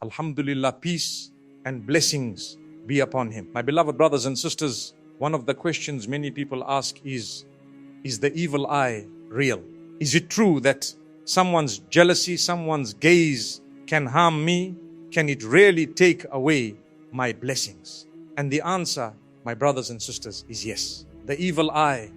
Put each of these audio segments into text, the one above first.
Alhamdulillah, peace and blessings be upon him. My beloved brothers and sisters, one of the questions many people ask is the evil eye real? Is it true that someone's jealousy, someone's gaze can harm me? Can it really take away my blessings? And the answer, my brothers and sisters, is yes. The evil eye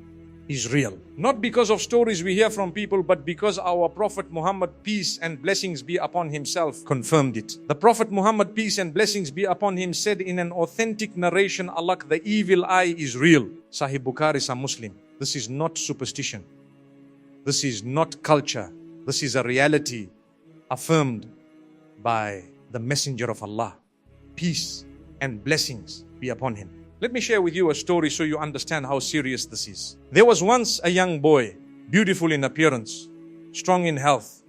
is real. Not because of stories we hear from people, but because our Prophet Muhammad, peace and blessings be upon himself, confirmed it. The Prophet Muhammad, peace and blessings be upon him, said in an authentic narration, Allah, the evil eye is real. Sahih Bukhari, Sahih Muslim. This is not superstition. This is not culture. This is a reality affirmed by the Messenger of Allah. Peace and blessings be upon him. Let me share with you a story so you understand how serious this is. There was once a young boy, beautiful in appearance, strong in health,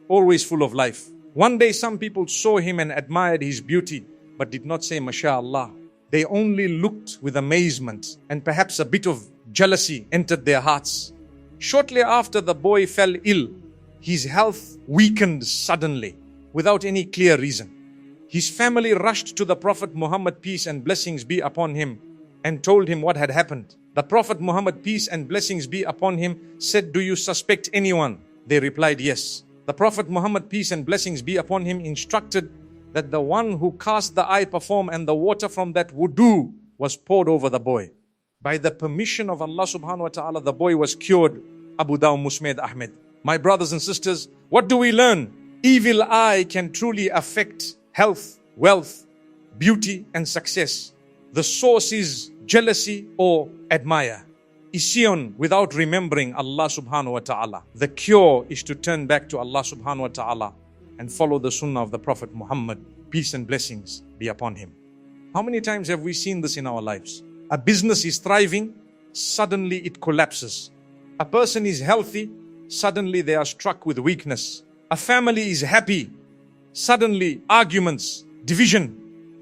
always full of life. One day some people saw him and admired his beauty, but did not say MashaAllah. They only looked with amazement, and perhaps a bit of jealousy entered their hearts. Shortly after, the boy fell ill. His health weakened suddenly, without any clear reason. His family rushed to the Prophet Muhammad, peace and blessings be upon him, and told him what had happened. The Prophet Muhammad, peace and blessings be upon him, said, "Do you suspect anyone?" They replied, "Yes." The Prophet Muhammad, peace and blessings be upon him, instructed that the one who cast the eye perform, and the water from that wudu was poured over the boy. By the permission of Allah subhanahu wa ta'ala, the boy was cured. Abu Dawud Musmed Ahmed. My brothers and sisters, what do we learn? Evil eye can truly affect health, wealth, beauty and success. The source is jealousy or admire. Isyan without remembering Allah subhanahu wa ta'ala. The cure is to turn back to Allah subhanahu wa ta'ala and follow the sunnah of the Prophet Muhammad, peace and blessings be upon him. How many times have we seen this in our lives? A business is thriving, suddenly it collapses. A person is healthy, suddenly they are struck with weakness. A family is happy, suddenly arguments, division,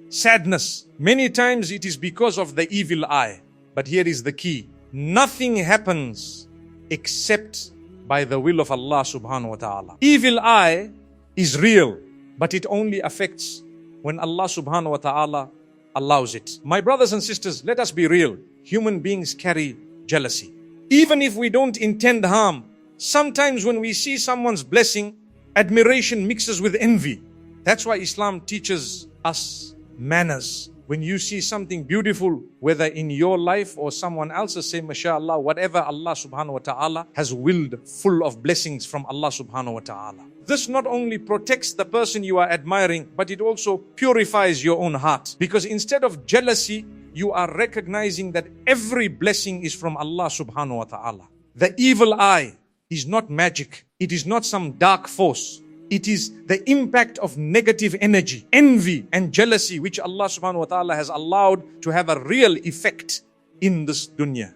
sadness. Many times it is because of the evil eye. But here is the key. Nothing happens except by the will of Allah subhanahu wa ta'ala. Evil eye is real, but it only affects when Allah subhanahu wa ta'ala allows it. My brothers and sisters, let us be real. Human beings carry jealousy. Even if we don't intend harm, sometimes when we see someone's blessing, admiration mixes with envy. That's why Islam teaches us manners. When you see something beautiful, whether in your life or someone else's, say MashaAllah, whatever Allah subhanahu wa ta'ala has willed, full of blessings from Allah subhanahu wa ta'ala. This not only protects the person you are admiring, but it also purifies your own heart. Because instead of jealousy, you are recognizing that every blessing is from Allah subhanahu wa ta'ala. The evil eye is not magic. It is not some dark force. It is the impact of negative energy, envy and jealousy, which Allah subhanahu wa ta'ala has allowed to have a real effect in this dunya.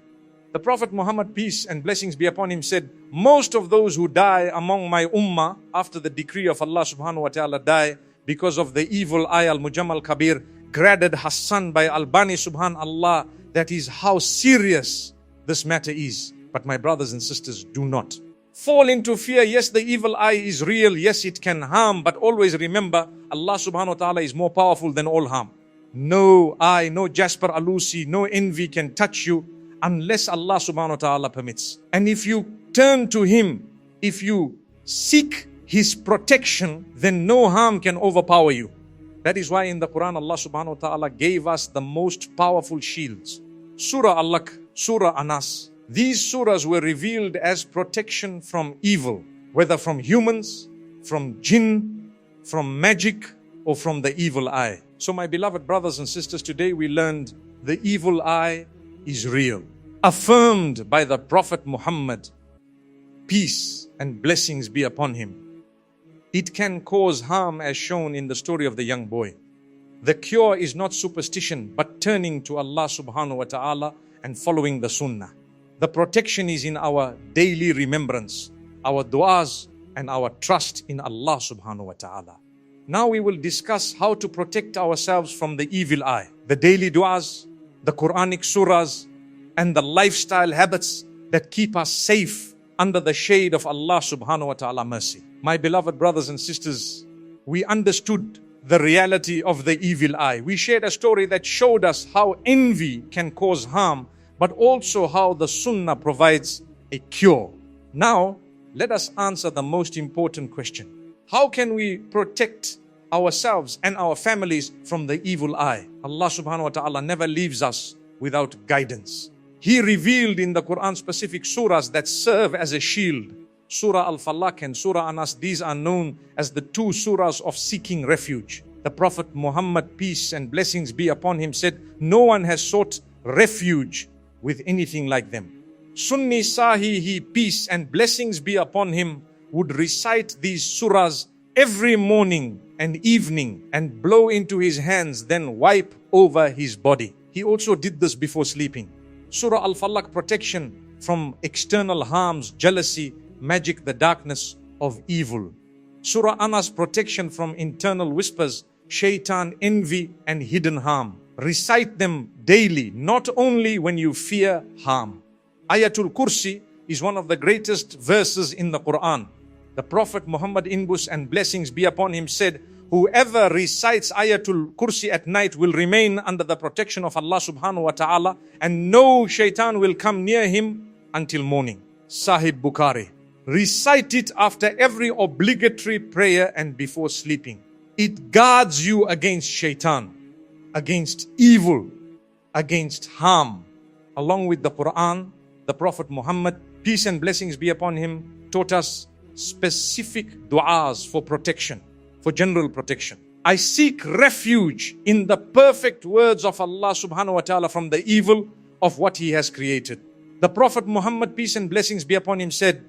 The Prophet Muhammad, peace and blessings be upon him, said, most of those who die among my ummah after the decree of Allah subhanahu wa ta'ala die because of the evil eye. Al-Mujammal Kabir graded Hassan by Albani, subhanallah. That is how serious this matter is. But my brothers and sisters, do not fall into fear. Yes, the evil eye is real. Yes, it can harm. But always remember, Allah subhanahu wa ta'ala is more powerful than all harm. No eye, no Jasper Alusi, no envy can touch you unless Allah subhanahu wa ta'ala permits. And if you turn to Him, if you seek His protection, then no harm can overpower you. That is why in the Quran, Allah subhanahu wa ta'ala gave us the most powerful shields. Surah Al-Laq, Surah Anas. These surahs were revealed as protection from evil, whether from humans, from jinn, from magic, or from the evil eye. So my beloved brothers and sisters, today we learned the evil eye is real. Affirmed by the Prophet Muhammad, peace and blessings be upon him. It can cause harm as shown in the story of the young boy. The cure is not superstition, but turning to Allah subhanahu wa ta'ala and following the sunnah. The protection is in our daily remembrance, our du'as, and our trust in Allah subhanahu wa ta'ala. Now we will discuss how to protect ourselves from the evil eye. The daily du'as, the Quranic surahs, and the lifestyle habits that keep us safe under the shade of Allah subhanahu wa ta'ala mercy. My beloved brothers and sisters, we understood the reality of the evil eye. We shared a story that showed us how envy can cause harm, but also how the Sunnah provides a cure. Now, let us answer the most important question. How can we protect ourselves and our families from the evil eye? Allah subhanahu wa ta'ala never leaves us without guidance. He revealed in the Quran specific surahs that serve as a shield. Surah Al-Falaq and Surah Anas, these are known as the two surahs of seeking refuge. The Prophet Muhammad, peace and blessings be upon him, said, no one has sought refuge with anything like them. Sunni Sahihi, peace and blessings be upon him, would recite these surahs every morning and evening and blow into his hands, then wipe over his body. He also did this before sleeping. Surah Al-Falaq, protection from external harms, jealousy, magic, the darkness of evil. Surah Anas, protection from internal whispers, shaitan, envy and hidden harm. Recite them daily, not only when you fear harm. Ayatul Kursi is one of the greatest verses in the Quran. The Prophet Muhammad, peace and blessings be upon him, said, whoever recites Ayatul Kursi at night will remain under the protection of Allah subhanahu wa ta'ala, and no shaitan will come near him until morning. Sahih Bukhari. Recite it after every obligatory prayer and before sleeping. It guards you against shaitan, against evil, against harm. Along with the Quran, the Prophet Muhammad, peace and blessings be upon him, taught us specific du'as for protection, for general protection. I seek refuge in the perfect words of Allah subhanahu wa ta'ala from the evil of what He has created. The Prophet Muhammad, peace and blessings be upon him, said,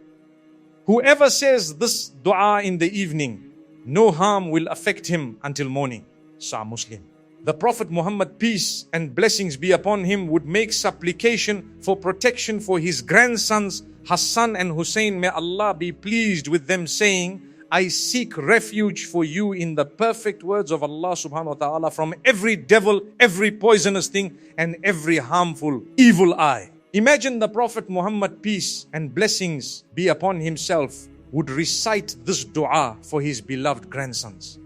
whoever says this dua in the evening, no harm will affect him until morning. Sahih Muslim. The Prophet Muhammad, peace and blessings be upon him, would make supplication for protection for his grandsons Hassan and Hussein, may Allah be pleased with them, saying, I seek refuge for you in the perfect words of Allah subhanahu wa ta'ala from every devil, every poisonous thing and every harmful evil eye. Imagine the Prophet Muhammad, peace and blessings be upon himself, would recite this dua for his beloved grandsons.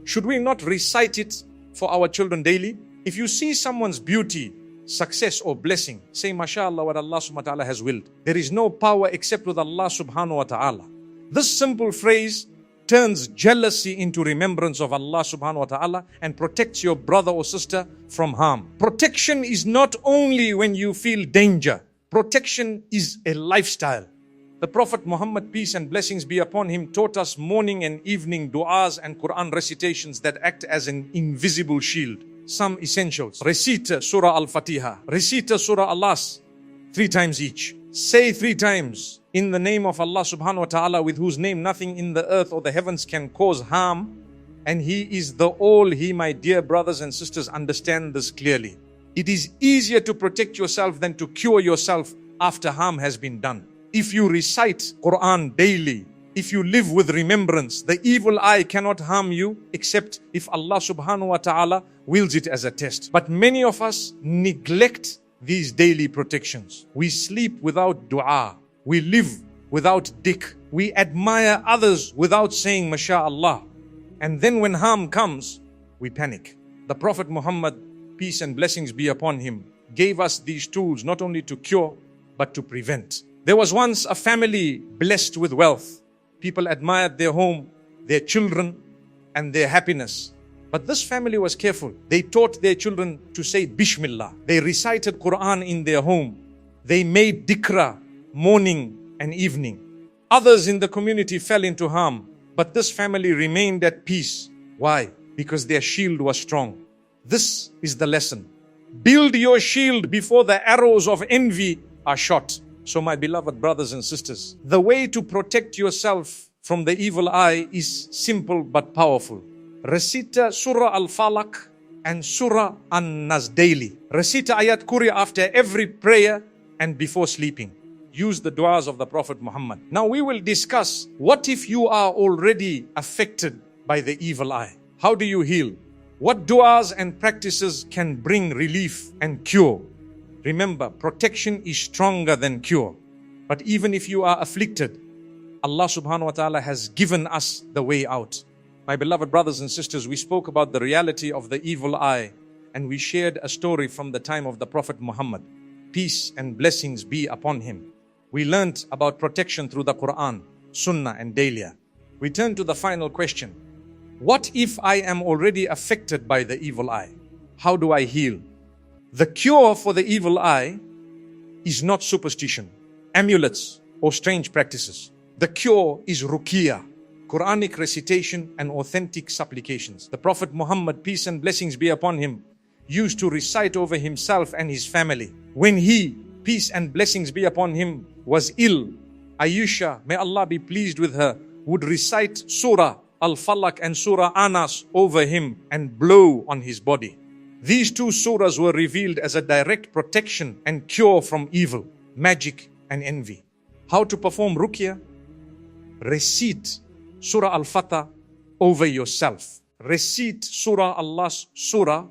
Should we not recite it for our children daily? If you see someone's beauty, success or blessing, say mashallah what Allah subhanahu wa ta'ala has willed. There is no power except with Allah subhanahu wa ta'ala. This simple phrase turns jealousy into remembrance of Allah subhanahu wa ta'ala and protects your brother or sister from harm. Protection is not only when you feel danger. Protection is a lifestyle. The Prophet Muhammad, peace and blessings be upon him, taught us morning and evening du'as and Quran recitations that act as an invisible shield. Some essentials. Recite Surah Al-Fatiha. Recite Surah Al-As 3 times each. Say 3 times, in the name of Allah subhanahu wa ta'ala, with whose name nothing in the earth or the heavens can cause harm, and He is the all. He, my dear brothers and sisters, understand this clearly. It is easier to protect yourself than to cure yourself after harm has been done. If you recite Quran daily, if you live with remembrance, the evil eye cannot harm you except if Allah subhanahu wa ta'ala wills it as a test. But many of us neglect these daily protections. We sleep without dua. We live without dhikr. We admire others without saying masha'Allah. And then when harm comes, we panic. The Prophet Muhammad, peace and blessings be upon him, gave us these tools not only to cure, but to prevent. There was once a family blessed with wealth. People admired their home, their children, and their happiness. But this family was careful. They taught their children to say Bismillah. They recited Quran in their home. They made dhikra morning and evening. Others in the community fell into harm, but this family remained at peace. Why? Because their shield was strong. This is the lesson. Build your shield before the arrows of envy are shot. So my beloved brothers and sisters, the way to protect yourself from the evil eye is simple but powerful. Recite Surah Al-Falaq and Surah An-Nas daily. Recite Ayat Kursi after every prayer and before sleeping. Use the du'as of the Prophet Muhammad. Now we will discuss, what if you are already affected by the evil eye? How do you heal? What du'as and practices can bring relief and cure? Remember, protection is stronger than cure. But even if you are afflicted, Allah subhanahu wa ta'ala has given us the way out. My beloved brothers and sisters, we spoke about the reality of the evil eye, and we shared a story from the time of the Prophet Muhammad. Peace and blessings be upon him. We learnt about protection through the Quran, Sunnah and Daliah. We turn to the final question. What if I am already affected by the evil eye? How do I heal? The cure for the evil eye is not superstition, amulets or strange practices. The cure is ruqyah, Quranic recitation and authentic supplications. The Prophet Muhammad, peace and blessings be upon him, used to recite over himself and his family. When he, peace and blessings be upon him, was ill, Aisha, may Allah be pleased with her, would recite Surah Al-Falaq and Surah Anas over him and blow on his body. These two surahs were revealed as a direct protection and cure from evil, magic and envy. How to perform ruqyah? Recite Surah Al-Fatah over yourself. Recite Surah Allah's Surah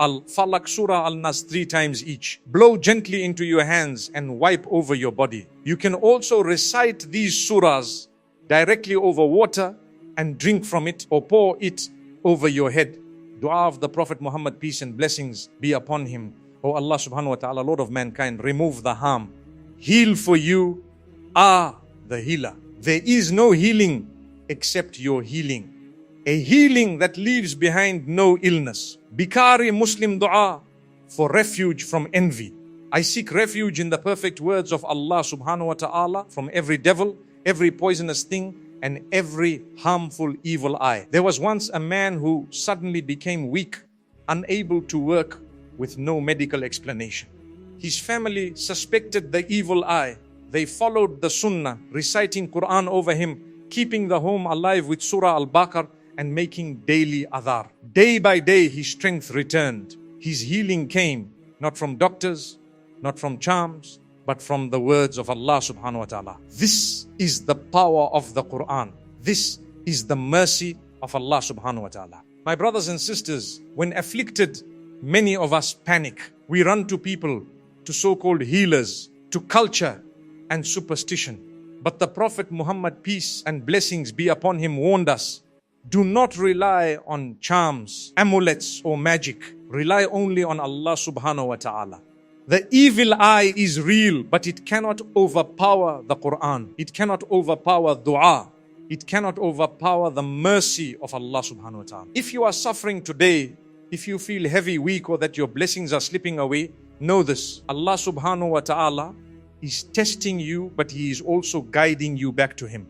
Al-Falaq, Surah Al-Nas 3 times each. Blow gently into your hands and wipe over your body. You can also recite these surahs directly over water and drink from it, or pour it over your head. Dua of the Prophet Muhammad, peace and blessings be upon him. O Allah subhanahu wa ta'ala, Lord of mankind, remove the harm. Heal, for you are the healer. There is no healing except your healing. A healing that leaves behind no illness. Bikari Muslim dua for refuge from envy. I seek refuge in the perfect words of Allah subhanahu wa ta'ala from every devil, every poisonous thing, and every harmful evil eye. There was once a man who suddenly became weak, unable to work with no medical explanation. His family suspected the evil eye. They followed the Sunnah, reciting Quran over him, keeping the home alive with Surah Al-Baqarah and making daily adhar. Day by day his strength returned. His healing came not from doctors, not from charms, but from the words of Allah subhanahu wa ta'ala. This is the power of the Quran. This is the mercy of Allah subhanahu wa ta'ala. My brothers and sisters, when afflicted, many of us panic. We run to people, to so-called healers, to culture and superstition. But the Prophet Muhammad, peace and blessings be upon him, warned us, do not rely on charms, amulets or magic. Rely only on Allah subhanahu wa ta'ala. The evil eye is real, but it cannot overpower the Quran. It cannot overpower dua. It cannot overpower the mercy of Allah subhanahu wa ta'ala. If you are suffering today, if you feel heavy, weak, or that your blessings are slipping away, know this. Allah subhanahu wa ta'ala is testing you, but He is also guiding you back to Him.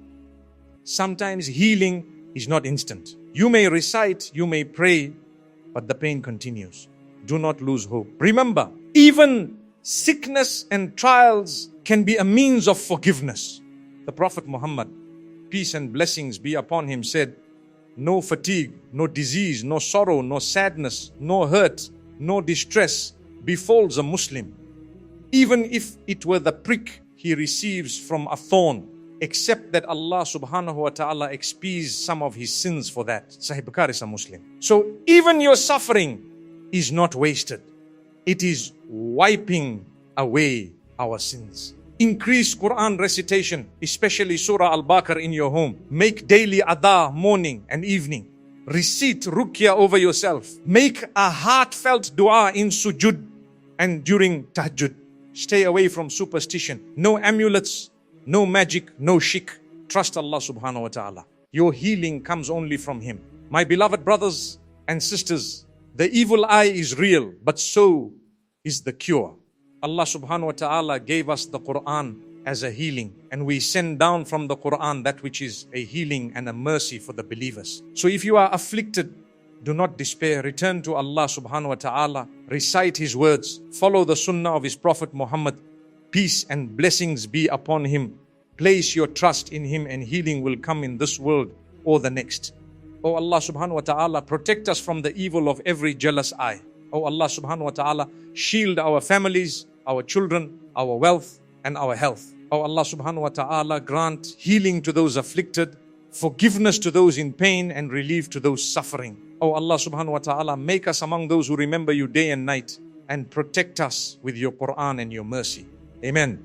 Sometimes healing is not instant. You may recite, you may pray, but the pain continues. Do not lose hope. Remember, even sickness and trials can be a means of forgiveness. The Prophet Muhammad, peace and blessings be upon him, said, no fatigue, no disease, no sorrow, no sadness, no hurt, no distress befalls a Muslim, even if it were the prick he receives from a thorn, except that Allah subhanahu wa ta'ala expies some of his sins for that. Sahih Bukhari is a Muslim. So even your suffering is not wasted. It is wiping away our sins. Increase Quran recitation, especially Surah Al-Baqarah in your home. Make daily adha morning and evening. Recite ruqyah over yourself. Make a heartfelt dua in sujud and during tahajjud. Stay away from superstition. No amulets, no magic, no shirk. Trust Allah subhanahu wa ta'ala. Your healing comes only from Him. My beloved brothers and sisters, the evil eye is real, but so is the cure. Allah subhanahu wa ta'ala gave us the Quran as a healing, and we send down from the Quran that which is a healing and a mercy for the believers. So if you are afflicted, do not despair. Return to Allah subhanahu wa ta'ala. Recite His words. Follow the sunnah of His Prophet Muhammad. Peace and blessings be upon him. Place your trust in Him and healing will come in this world or the next. Oh Allah subhanahu wa ta'ala, protect us from the evil of every jealous eye. Oh Allah subhanahu wa ta'ala, shield our families, our children, our wealth and our health. Oh Allah subhanahu wa ta'ala, grant healing to those afflicted, forgiveness to those in pain and relief to those suffering. Oh Allah subhanahu wa ta'ala, make us among those who remember You day and night and protect us with Your Quran and Your mercy. Amen.